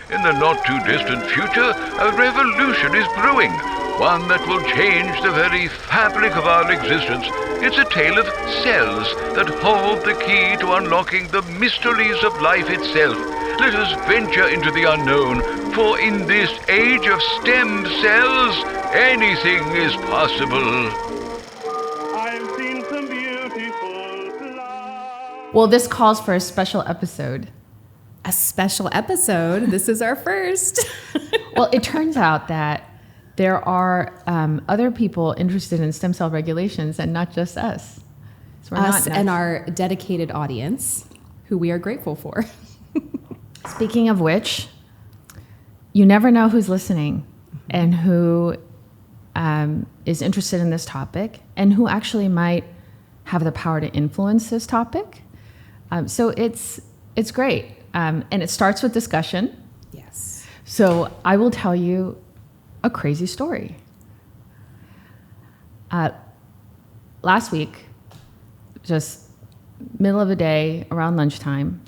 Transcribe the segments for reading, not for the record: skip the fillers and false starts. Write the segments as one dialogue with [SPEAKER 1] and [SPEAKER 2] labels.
[SPEAKER 1] In the not-too-distant future, a revolution is brewing, one that will change the very fabric of our existence. It's a tale of cells that hold the key to unlocking the mysteries of life itself. Let us venture into the unknown, for in this age of stem cells, anything is possible.
[SPEAKER 2] I've seen some beautiful flowers.
[SPEAKER 3] Well, this calls for a special episode.
[SPEAKER 4] A special episode. This is our first.
[SPEAKER 3] Well, it turns out that there are other people interested in stem cell regulations and not just us. So we're
[SPEAKER 4] Us
[SPEAKER 3] not
[SPEAKER 4] and
[SPEAKER 3] nuts.
[SPEAKER 4] our dedicated audience, who we are grateful for.
[SPEAKER 3] Speaking of which, you never know who's listening and who is interested in this topic and who actually might have the power to influence this topic. So it's great. And it starts with discussion.
[SPEAKER 4] Yes.
[SPEAKER 3] So I will tell you a crazy story. Last week, just middle of the day, around lunchtime,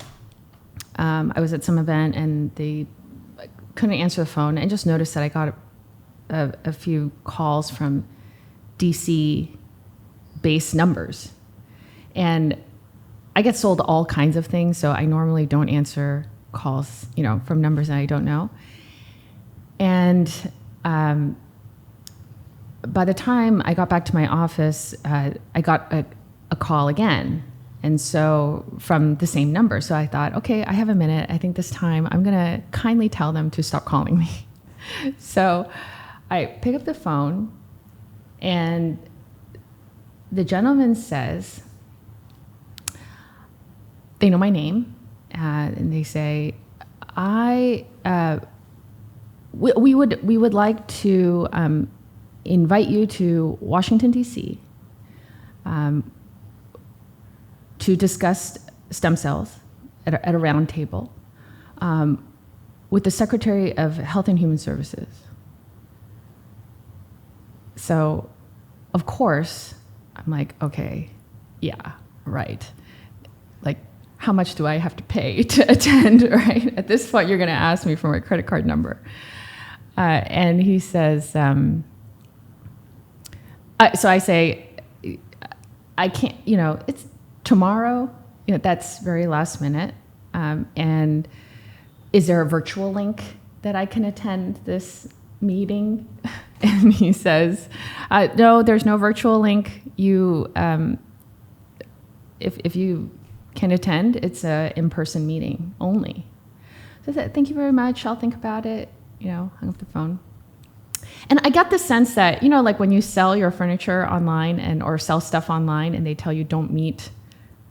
[SPEAKER 3] I was at some event and they couldn't answer the phone, and just noticed that I got a few calls from DC-based numbers. And I get sold all kinds of things, so I normally don't answer calls, from numbers that I don't know. And by the time I got back to my office, I got a call again. And so from the same number. So I thought, okay, I have a minute. I think this time I'm going to kindly tell them to stop calling me. So I pick up the phone and the gentleman says, they know my name, and they say, we would like to invite you to Washington, D.C. To discuss stem cells at a round table with the Secretary of Health and Human Services. So, of course, I'm like, okay, yeah, right. Like, how much do I have to pay to attend, right? At this point, you're going to ask me for my credit card number. And he says, so I say, I can't, it's tomorrow, that's very last minute. And is there a virtual link that I can attend this meeting? And he says, no, there's no virtual link. You, if you can attend, it's a in-person meeting only. So I said, thank you very much. I'll think about it. Hung up the phone. And I got the sense that, like when you sell your furniture online or sell stuff online and they tell you don't meet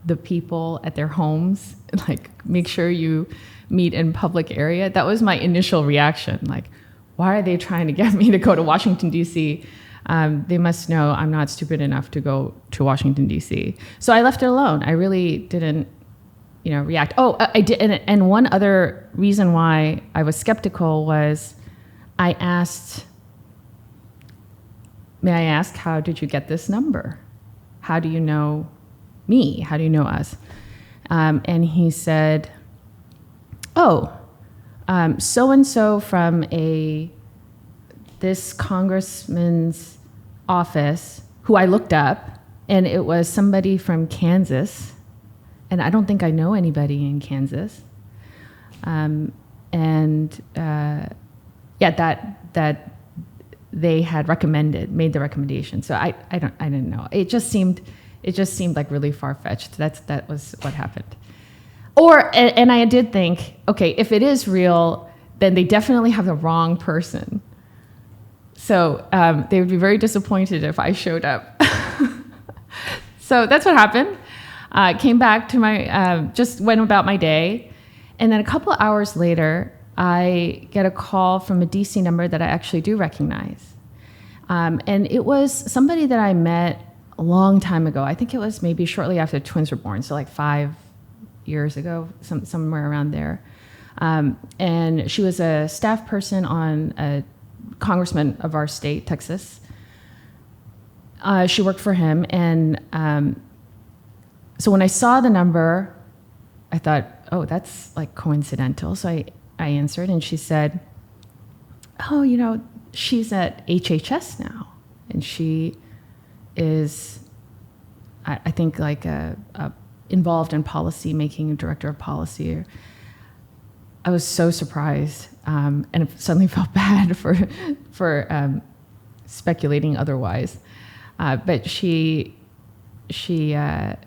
[SPEAKER 3] the people at their homes, like make sure you meet in public area. That was my initial reaction. Like, why are they trying to get me to go to Washington, D.C.? They must know I'm not stupid enough to go to Washington, D.C. So I left it alone. I really didn't, react. Oh, I did. And one other reason why I was skeptical was I asked, may I ask, how did you get this number? How do you know me? How do you know us? And he said, so-and-so from this congressman's office, who I looked up, and it was somebody from Kansas, and I don't think I know anybody in Kansas. That they had made the recommendation. So I didn't know. It just seemed like really far-fetched. That was what happened. And I did think, okay, if it is real, then they definitely have the wrong person. So they would be very disappointed if I showed up. So that's what happened. Came back to just went about my day. And then a couple of hours later, I get a call from a DC number that I actually do recognize. And it was somebody that I met a long time ago. I think it was maybe shortly after the twins were born, so like 5 years ago, somewhere around there. And she was a staff person on a congressman of our state, Texas. She worked for him, and so when I saw the number, I thought, oh, that's like coincidental. So I answered, and she said, oh, she's at HHS now, and she is, I think, like involved in policy making, director of policy. I was so surprised, and suddenly felt bad for speculating otherwise. But she said,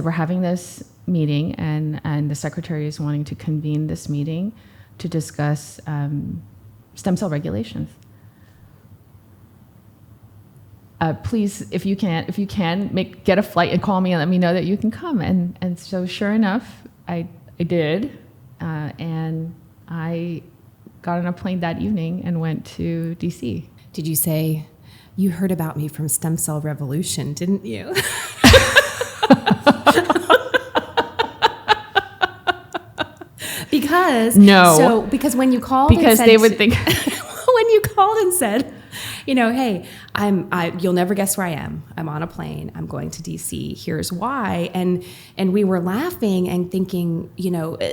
[SPEAKER 3] we're having this meeting, and the secretary is wanting to convene this meeting to discuss stem cell regulations. Please, if you can, get a flight and call me and let me know that you can come. And so sure enough, I did, and I got on a plane that evening and went to DC.
[SPEAKER 4] Did you say, you heard about me from Stem Cell Revolution, didn't you? Because
[SPEAKER 3] no.
[SPEAKER 4] So because when you called,
[SPEAKER 3] because
[SPEAKER 4] and said
[SPEAKER 3] they would think
[SPEAKER 4] when you called and said, hey, you'll never guess where I am. I'm on a plane. I'm going to DC. Here's why. And we were laughing and thinking,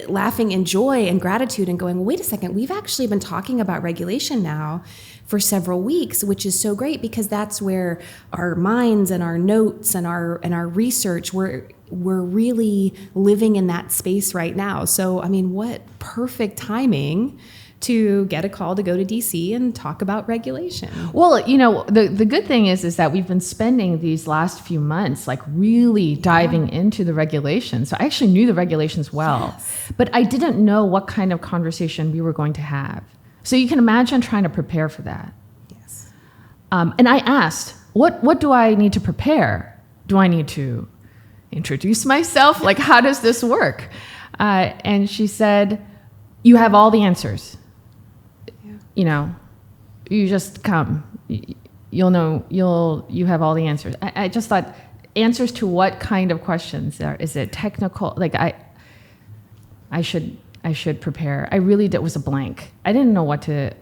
[SPEAKER 4] laughing in joy and gratitude and going, well, wait a second, we've actually been talking about regulation now for several weeks, which is so great because that's where our minds and our notes and our research, we're really living in that space right now. So, what perfect timing to get a call to go to DC and talk about regulation.
[SPEAKER 3] Well, the good thing is that we've been spending these last few months like really diving into the regulations. So I actually knew the regulations well, yes. But I didn't know what kind of conversation we were going to have. So you can imagine trying to prepare for that.
[SPEAKER 4] Yes.
[SPEAKER 3] And I asked, what do I need to prepare? Do I need to introduce myself? Like, how does this work? And she said, you have all the answers. You just come. You'll know. You have all the answers. I just thought, answers to what kind of questions? Is it technical? Like I should prepare. I really did. It was a blank. I didn't know what to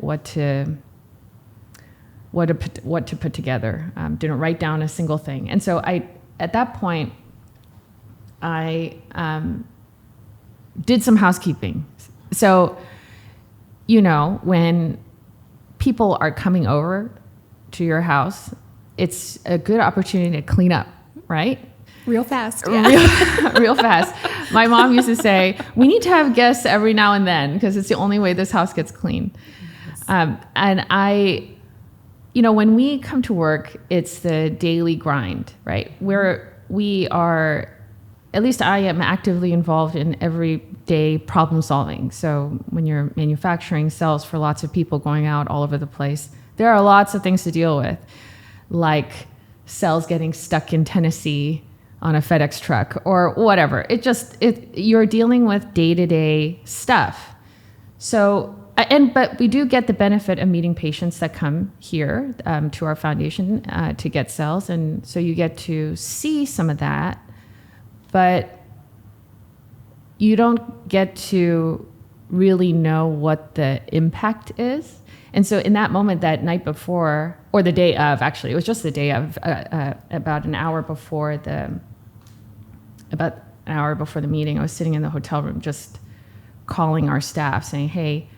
[SPEAKER 3] put together. Didn't write down a single thing. And so at that point, I did some housekeeping. So, when people are coming over to your house, it's a good opportunity to clean up, right?
[SPEAKER 4] Real fast. Yeah.
[SPEAKER 3] Real fast. My mom used to say, we need to have guests every now and then because it's the only way this house gets clean. Yes. And when we come to work, it's the daily grind, right? We are, at least I am actively involved in everyday problem solving. So when you're manufacturing cells for lots of people going out all over the place, there are lots of things to deal with, like cells getting stuck in Tennessee on a FedEx truck or whatever. You're dealing with day-to-day stuff. So, but we do get the benefit of meeting patients that come here to our foundation to get cells. And so you get to see some of that. But you don't get to really know what the impact is. And so in that moment, that night before, or the day of, actually, it was just the day of, about an hour before the meeting, I was sitting in the hotel room just calling our staff saying, hey,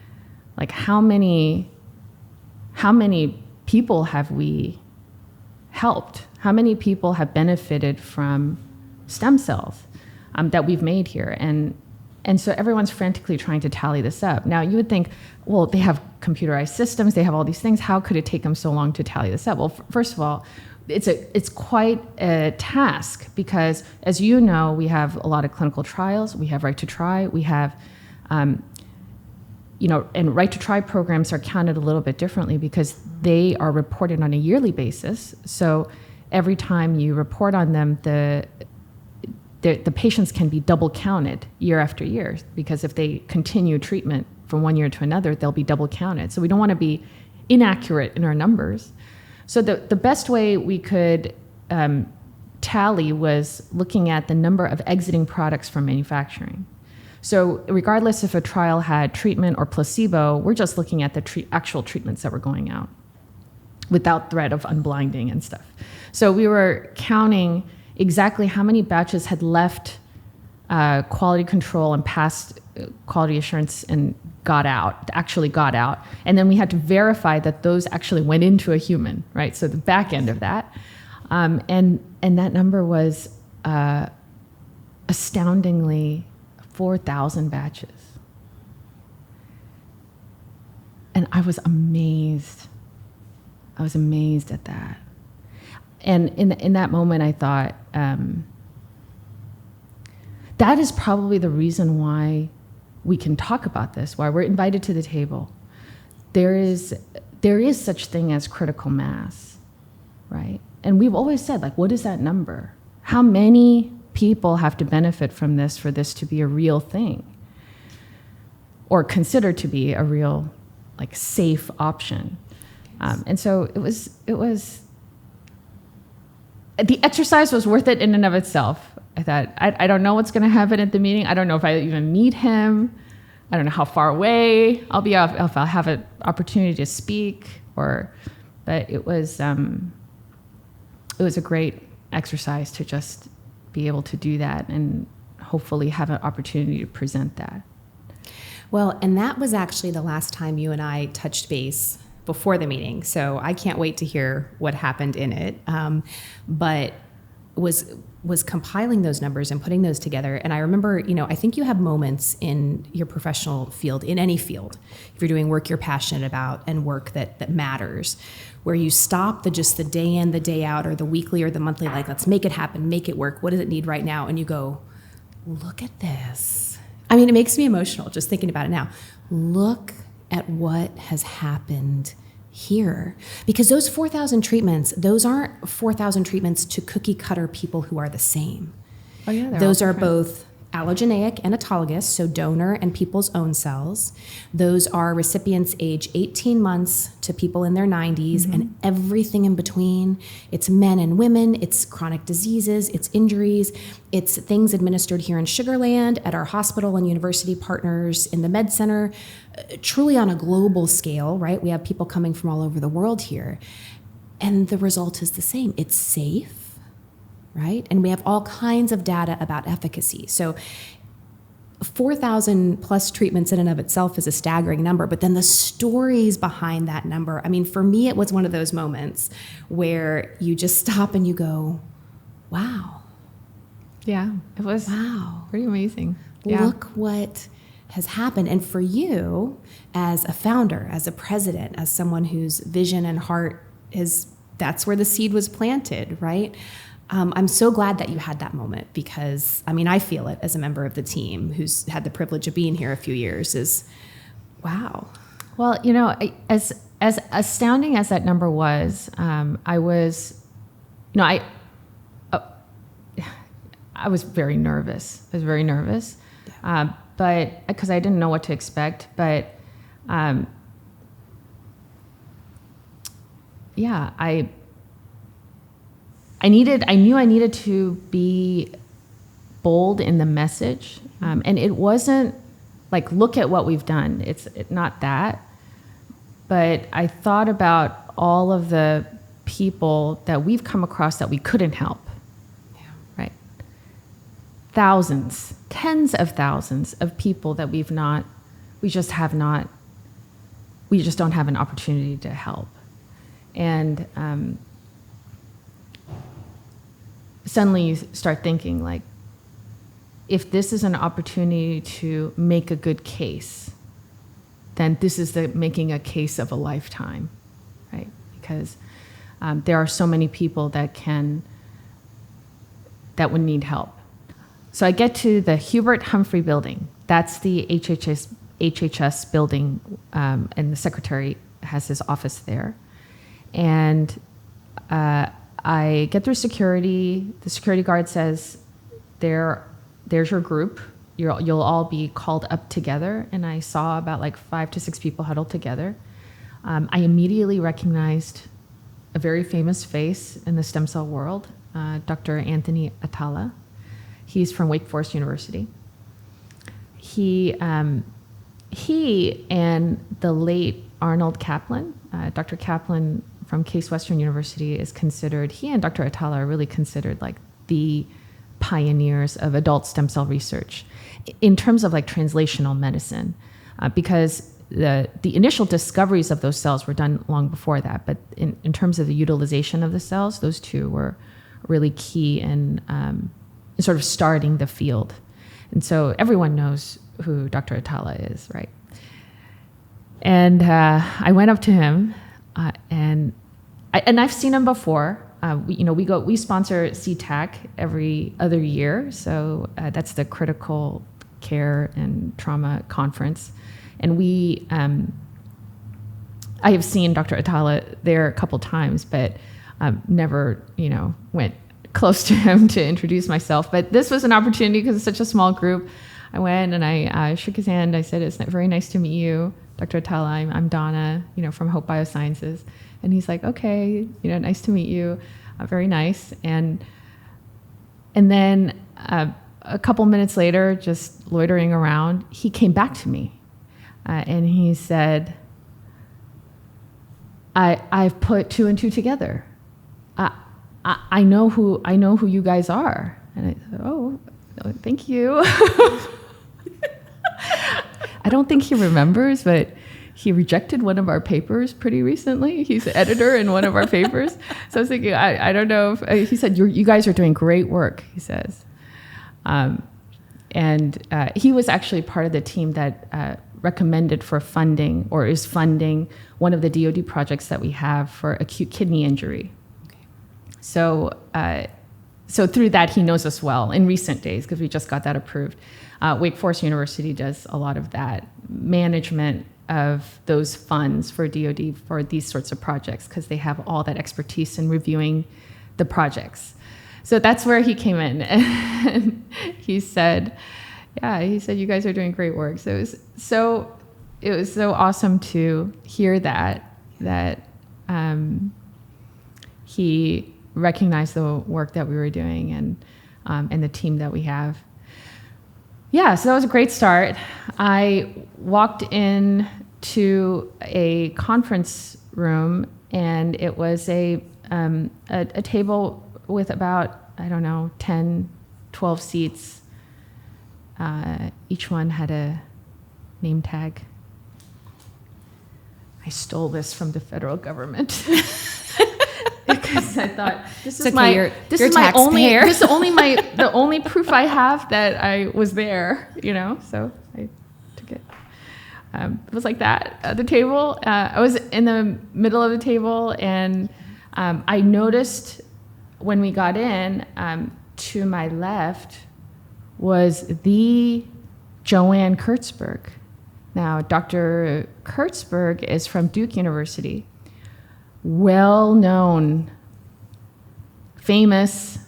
[SPEAKER 3] like how many people have we helped? How many people have benefited from stem cells that we've made here? And so everyone's frantically trying to tally this up. Now you would think, well, they have computerized systems, they have all these things. How could it take them so long to tally this up? Well, first of all, it's quite a task because, as you know, we have a lot of clinical trials. We have right to try. We have, and right to try programs are counted a little bit differently because they are reported on a yearly basis. So every time you report on them, the patients can be double counted year after year because if they continue treatment from one year to another, they'll be double counted. So we don't want to be inaccurate in our numbers. So the best way we could tally was looking at the number of exiting products from manufacturing. So regardless if a trial had treatment or placebo, we're just looking at the actual treatments that were going out without threat of unblinding and stuff. So we were counting exactly how many batches had left quality control and passed quality assurance and actually got out. And then we had to verify that those actually went into a human, right? So the back end of that. And that number was astoundingly 4,000 batches. And I was amazed. I was amazed at that. And in that moment, I thought, that is probably the reason why we can talk about this, why we're invited to the table. There is such thing as critical mass, right? And we've always said, like, what is that number? How many people have to benefit from this for this to be a real thing, or considered to be a real, like, safe option? And so it was. The exercise was worth it in and of itself. I thought, I don't know what's going to happen at the meeting. I don't know if I even meet him. I don't know how far away I'll be, if I'll have an opportunity to speak. But it was a great exercise to just be able to do that and hopefully have an opportunity to present that.
[SPEAKER 4] Well, and that was actually the last time you and I touched base before the meeting. So I can't wait to hear what happened in it. But was compiling those numbers and putting those together. And I remember, I think you have moments in your professional field, in any field, if you're doing work you're passionate about and work that matters, where you stop the day in, the day out, or the weekly or the monthly, like, let's make it happen, make it work. What does it need right now? And you go, look at this. I mean, it makes me emotional just thinking about it now. Look at what has happened here. Because those 4,000 treatments, those aren't 4,000 treatments to cookie cutter people who are the same.
[SPEAKER 3] Oh yeah,
[SPEAKER 4] those are both allogeneic and autologous, so donor and people's own cells. Those are recipients age 18 months to people in their 90s, and everything in between. It's men and women, it's chronic diseases, it's injuries, it's things administered here in Sugar Land, at our hospital and university partners in the Med Center, truly on a global scale, right? We have people coming from all over the world here. And the result is the same. It's safe, right? And we have all kinds of data about efficacy. So 4,000 plus treatments in and of itself is a staggering number, but then the stories behind that number, I mean, for me, it was one of those moments where you just stop and you go, wow.
[SPEAKER 3] Yeah, it was pretty amazing. Yeah.
[SPEAKER 4] Look what has happened. And for you, as a founder, as a president, as someone whose vision and heart that's where the seed was planted, right? I'm so glad that you had that moment, because, I mean, I feel it as a member of the team who's had the privilege of being here a few years, is wow.
[SPEAKER 3] Well, as astounding as that number was, I was very nervous. I was very nervous, but because I didn't know what to expect. But I knew I needed to be bold in the message, and it wasn't like, look at what we've done. It's not that, but I thought about all of the people that we've come across that we couldn't help. Right? Thousands, tens of thousands of people that we just don't have an opportunity to help. And suddenly you start thinking, like, if this is an opportunity to make a good case, then this is making a case of a lifetime, right? Because there are so many people that would need help. So I get to the Hubert Humphrey building. That's the HHS building, and the secretary has his office there. And I get through security. The security guard says, there's your group. You'll all be called up together. And I saw about like 5 to 6 people huddled together. I immediately recognized a very famous face in the stem cell world, Dr. Anthony Atala. He's from Wake Forest University. He and the late Arnold Kaplan, Dr. Kaplan from Case Western University, is considered, he and Dr. Atala are really considered like the pioneers of adult stem cell research in terms of like translational medicine, because the initial discoveries of those cells were done long before that. But in terms of the utilization of the cells, those two were really key in sort of starting the field. And so everyone knows who Dr. Atala is, right? And I went up to him, and I've seen him before. We sponsor CTAC every other year, so that's the Critical Care and Trauma Conference, and I have seen Dr. Atala there a couple times, but never, went close to him to introduce myself. But this was an opportunity because it's such a small group. I went and I shook his hand. I said, "It's very nice to meet you, Dr. Atala. I'm Donna, from Hope Biosciences." And he's like, "Okay, nice to meet you. Very nice." And then a couple minutes later, just loitering around, he came back to me, and he said, "I've put two and two together. I know who you guys are." And I said, "Oh, thank you." I don't think he remembers, but he rejected one of our papers pretty recently. He's the editor in one of our papers. So I was thinking, I don't know if, he said, you guys are doing great work, he says. And he was actually part of the team that recommended for funding, or is funding, one of the DoD projects that we have for acute kidney injury. Okay. So through that, he knows us well in recent days, because we just got that approved. Wake Forest University does a lot of that management of those funds for DoD for these sorts of projects, because they have all that expertise in reviewing the projects. So that's where he came in, and he said, "You guys are doing great work." So it was so awesome to hear that he recognized the work that we were doing and the team that we have. Yeah, so that was a great start. I walked in to a conference room, and it was a table with about, 10, 12 seats. Each one had a name tag. I stole this from the federal government. Because I thought this is the only proof I have that I was there, So I took it. It was like that at the table. I was in the middle of the table, and I noticed when we got in, to my left was the Joanne Kurtzberg. Now, Dr. Kurtzberg is from Duke University. Well-known, famous,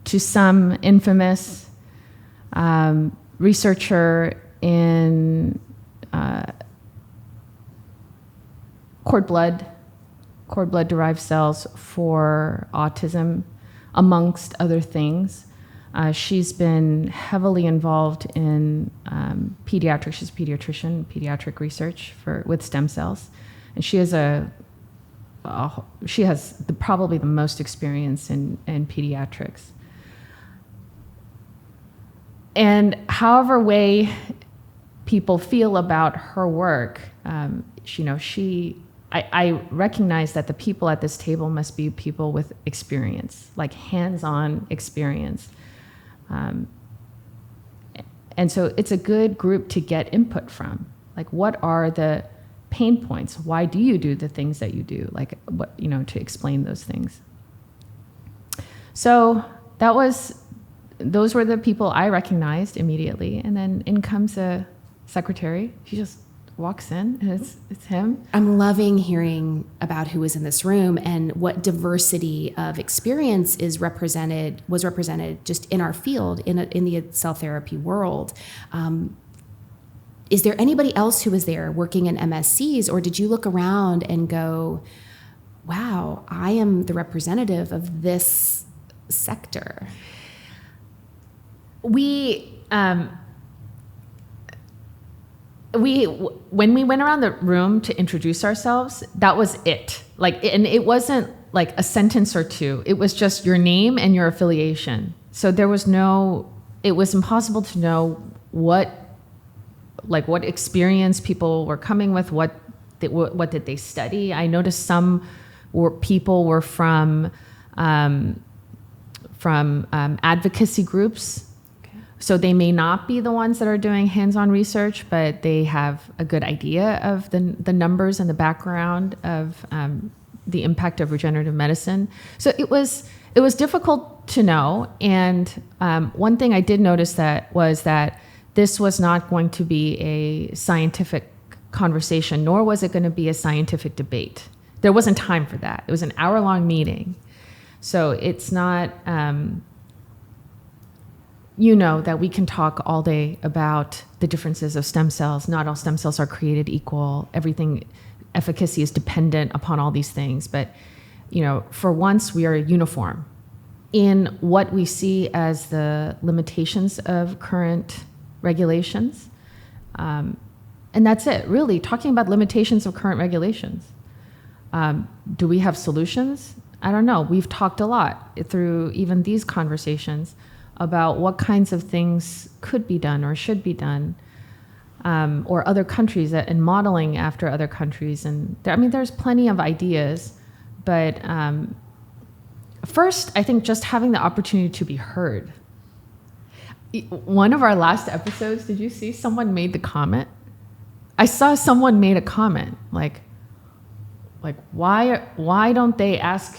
[SPEAKER 3] to some infamous, researcher in cord blood-derived cells for autism, amongst other things. She's been heavily involved in pediatrics. She's a pediatrician, pediatric research with stem cells, and she has probably the most experience in pediatrics. And however way people feel about her work, I recognize that the people at this table must be people with experience, like hands-on experience. And so it's a good group to get input from. Like, what are the pain points? Why do you do the things that you do? Like, what, to explain those things. So those were the people I recognized immediately. And then in comes a secretary. She just walks in, and it's him.
[SPEAKER 4] I'm loving hearing about who was in this room and what diversity of experience was represented just in our field, in the cell therapy world. Is there anybody else who was there working in MSCs, or did you look around and go, wow, I am the representative of this sector?
[SPEAKER 3] When we went around the room to introduce ourselves, that was it. And it wasn't like a sentence or two. It was just your name and your affiliation. So there was it was impossible to know what experience people were coming with, what did they study. I noticed some people were from advocacy groups. So they may not be the ones that are doing hands-on research, but they have a good idea of the numbers and the background of the impact of regenerative medicine. So it was difficult to know. And one thing I did notice was that this was not going to be a scientific conversation, nor was it going to be a scientific debate. There wasn't time for that. It was an hour-long meeting. So it's not... that we can talk all day about the differences of stem cells. Not all stem cells are created equal. Efficacy is dependent upon all these things. But, for once, we are uniform in what we see as the limitations of current regulations. And that's it, really, talking about limitations of current regulations. Do we have solutions? I don't know. We've talked a lot through even these conversations about what kinds of things could be done or should be done, or other countries and modeling after other countries. And there's plenty of ideas, but first, I think just having the opportunity to be heard. One of our last episodes, did you see someone made the comment? I saw someone made a comment like why don't they ask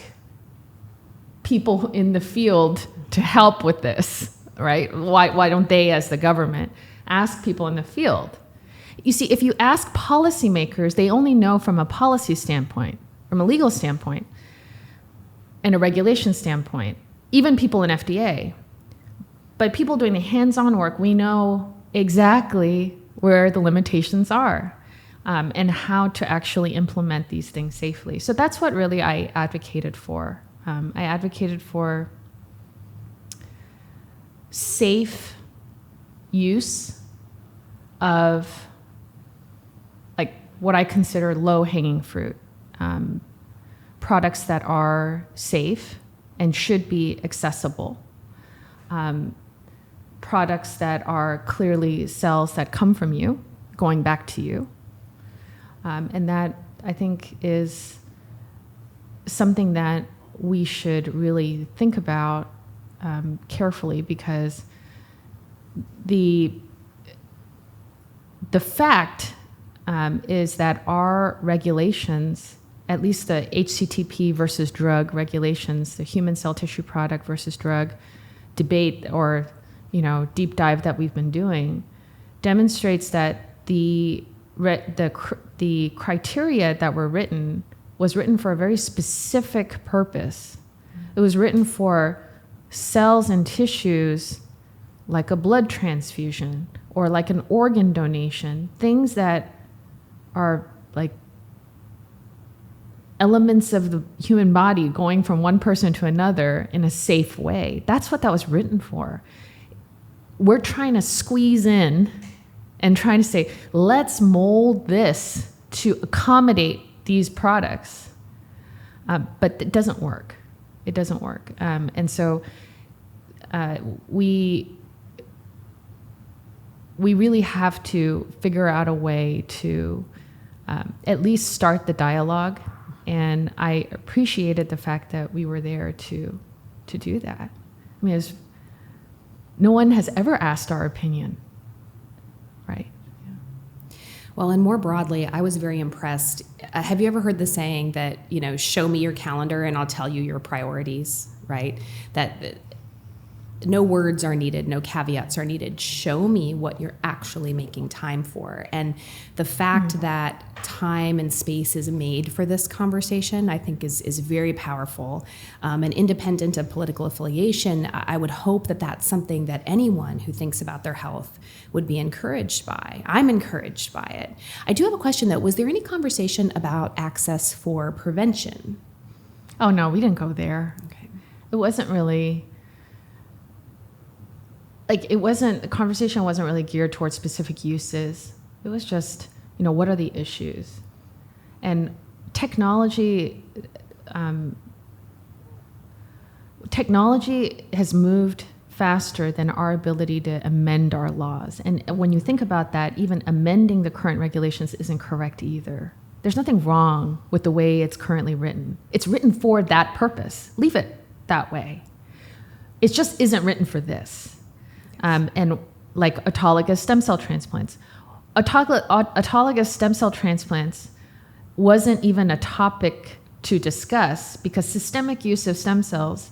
[SPEAKER 3] people in the field to help with this, right? Why don't they, as the government, ask people in the field? You see, if you ask policymakers, they only know from a policy standpoint, from a legal standpoint, and a regulation standpoint, even people in FDA. But people doing the hands-on work, we know exactly where the limitations are, and how to actually implement these things safely. So that's what really I advocated for. I advocated for safe use of what I consider low-hanging fruit, products that are safe and should be accessible, products that are clearly cells that come from you, going back to you, and that I think is something that we should really think about carefully, because the fact is that our regulations, at least the HCTP versus drug regulations, the human cell tissue product versus drug debate or deep dive that we've been doing, demonstrates that the criteria that were written was written for a very specific purpose. It was written for cells and tissues like a blood transfusion or like an organ donation, things that are like elements of the human body going from one person to another in a safe way. That's what that was written for. We're trying to squeeze in and trying to say, let's mold this to accommodate these products. But it doesn't work. It doesn't work. And so we really have to figure out a way to at least start the dialogue. And I appreciated the fact that we were there to do that. No one has ever asked our opinion, right? Yeah.
[SPEAKER 4] Well, and more broadly, I was very impressed. Have you ever heard the saying that, show me your calendar and I'll tell you your priorities, right? That no words are needed, no caveats are needed. Show me what you're actually making time for. And the fact that time and space is made for this conversation, I think is very powerful. And independent of political affiliation, I would hope that that's something that anyone who thinks about their health would be encouraged by. I'm encouraged by it. I do have a question though. Was there any conversation about access for prevention?
[SPEAKER 3] Oh no, we didn't go there.
[SPEAKER 4] Okay.
[SPEAKER 3] It wasn't really... the conversation wasn't really geared towards specific uses. It was just, what are the issues? And technology has moved faster than our ability to amend our laws. And when you think about that, even amending the current regulations isn't correct either. There's nothing wrong with the way it's currently written. It's written for that purpose. Leave it that way. It just isn't written for this. And like autologous stem cell transplants. Autologous stem cell transplants wasn't even a topic to discuss because systemic use of stem cells,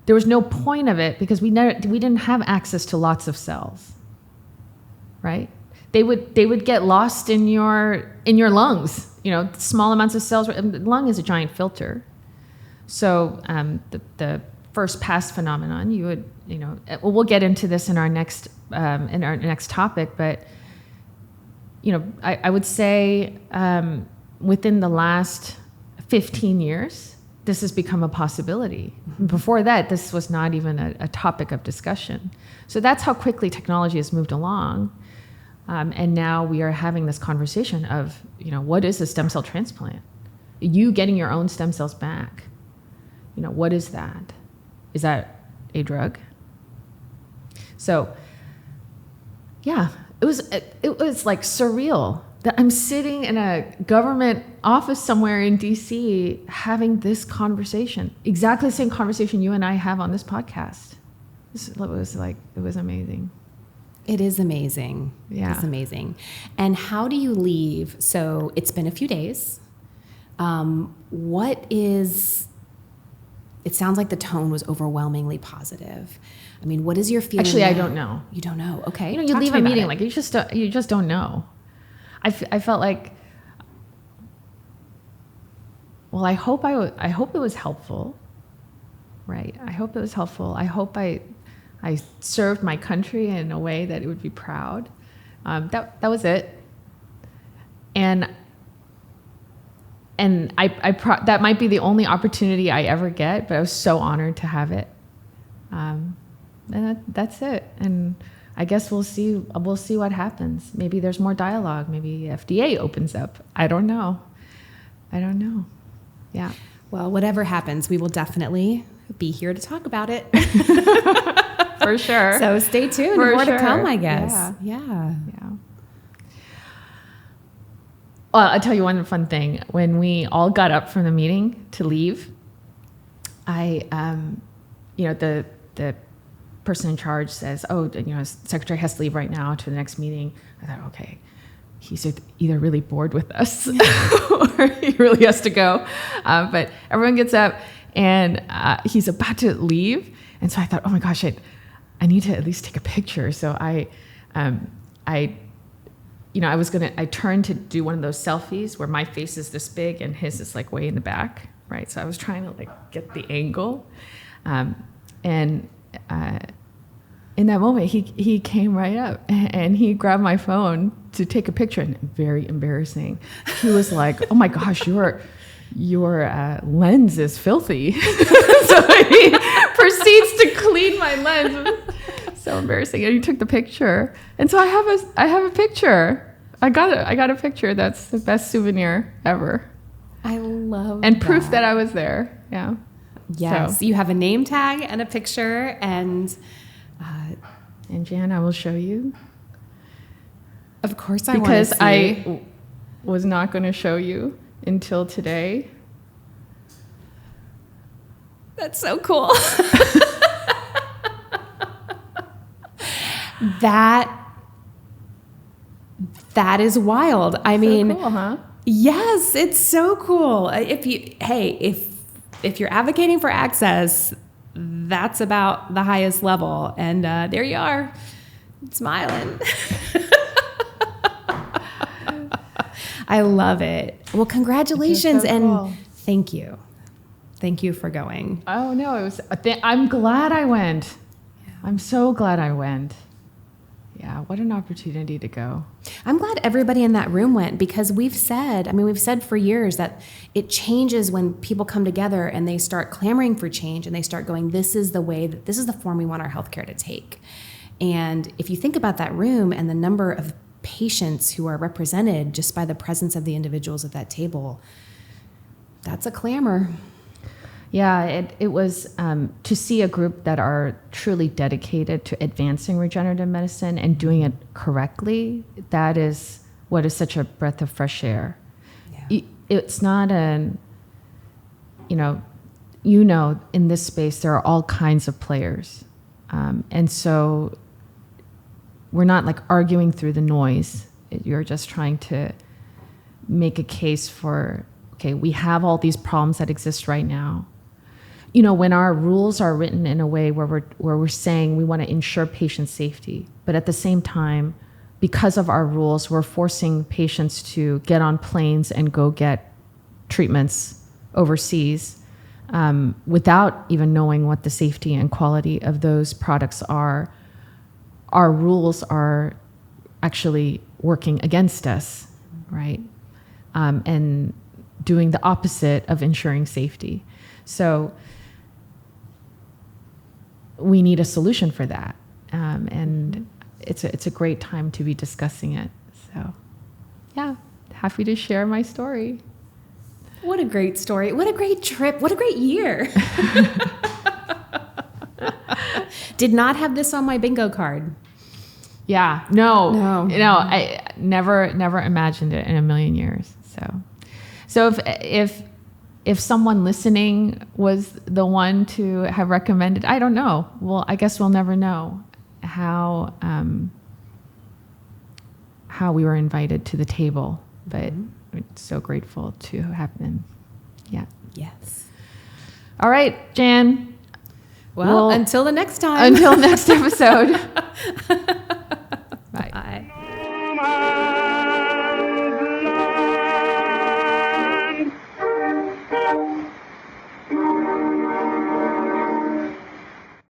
[SPEAKER 3] there was no point of it because we didn't have access to lots of cells, right? They would get lost in your lungs. Small amounts of cells. The lung is a giant filter. So the first pass phenomenon, we'll get into this in our next topic, but I would say within the last 15 years, this has become a possibility. Before that, this was not even a topic of discussion. So that's how quickly technology has moved along. And now we are having this conversation of, what is a stem cell transplant? You getting your own stem cells back. What is that? Is that a drug? So, yeah, it was like surreal that I'm sitting in a government office somewhere in DC having this conversation, exactly the same conversation you and I have on this podcast. It was amazing.
[SPEAKER 4] It is amazing.
[SPEAKER 3] Yeah.
[SPEAKER 4] It's amazing. And how do you leave? So it's been a few days. It sounds like the tone was overwhelmingly positive. I mean, what is your feeling?
[SPEAKER 3] Actually,
[SPEAKER 4] now?
[SPEAKER 3] I don't know.
[SPEAKER 4] You don't know. Okay.
[SPEAKER 3] You leave a meeting like you just don't know. I felt like, well, I hope it was helpful, right? I hope it was helpful. I hope I served my country in a way that it would be proud. That was it. And that might be the only opportunity I ever get, but I was so honored to have it. And that's it. And I guess we'll see what happens. Maybe there's more dialogue. Maybe FDA opens up. I don't know. Yeah.
[SPEAKER 4] Well, whatever happens, we will definitely be here to talk about it.
[SPEAKER 3] For sure.
[SPEAKER 4] So stay tuned. More to come, I guess. Yeah.
[SPEAKER 3] Well, I'll tell you one fun thing. When we all got up from the meeting to leave, the person in charge says, secretary has to leave right now to the next meeting. I thought, okay, he's either really bored with us or he really has to go. But everyone gets up and he's about to leave. And so I thought, oh my gosh, I need to at least take a picture. So I turned to do one of those selfies where my face is this big and his is like way in the back, right? So I was trying to get the angle. In that moment, he came right up and he grabbed my phone to take a picture, and very embarrassing. He was like, "Oh my gosh, your lens is filthy." So he proceeds to clean my lens. So embarrassing. And he took the picture, and so I have a picture. I got a picture. That's the best souvenir ever.
[SPEAKER 4] I love
[SPEAKER 3] and proof that I was there. Yeah.
[SPEAKER 4] Yes, so. You have a name tag and a picture, and
[SPEAKER 3] Jan, I will show you.
[SPEAKER 4] Of course, I
[SPEAKER 3] because I was not going to show you until today.
[SPEAKER 4] That's so cool. That is wild. I mean,
[SPEAKER 3] cool, huh?
[SPEAKER 4] Yes, it's so cool. If you're advocating for access, that's about the highest level. And there you are, smiling. I love it. Well, congratulations so cool. And thank you. Thank you for going.
[SPEAKER 3] Oh, no, it was. I'm glad I went. Yeah. I'm so glad I went. Yeah, what an opportunity to go.
[SPEAKER 4] I'm glad everybody in that room went, because we've said for years that it changes when people come together and they start clamoring for change and they start going, this is the form we want our healthcare to take. And if you think about that room and the number of patients who are represented just by the presence of the individuals at that table, that's a clamor.
[SPEAKER 3] Yeah, it was to see a group that are truly dedicated to advancing regenerative medicine and doing it correctly. That is what is such a breath of fresh air.
[SPEAKER 4] Yeah.
[SPEAKER 3] It's not an, in this space, there are all kinds of players. And so we're not like arguing through the noise. You're just trying to make a case for, okay, we have all these problems that exist right now. When our rules are written in a way where we're saying we want to ensure patient safety, but at the same time, because of our rules, we're forcing patients to get on planes and go get treatments overseas without even knowing what the safety and quality of those products are. Our rules are actually working against us, right? And doing the opposite of ensuring safety. So we need a solution for that. And it's a great time to be discussing it. So yeah, happy to share my story.
[SPEAKER 4] What a great story. What a great trip. What a great year. Did not have this on my bingo card.
[SPEAKER 3] Yeah, no, I never imagined it in a million years. So if someone listening was the one to have recommended, I don't know. Well, I guess we'll never know how we were invited to the table, but we're so grateful to have been. Yeah.
[SPEAKER 4] Yes.
[SPEAKER 3] All right, Jan.
[SPEAKER 4] Well, until the next time.
[SPEAKER 3] Until next episode.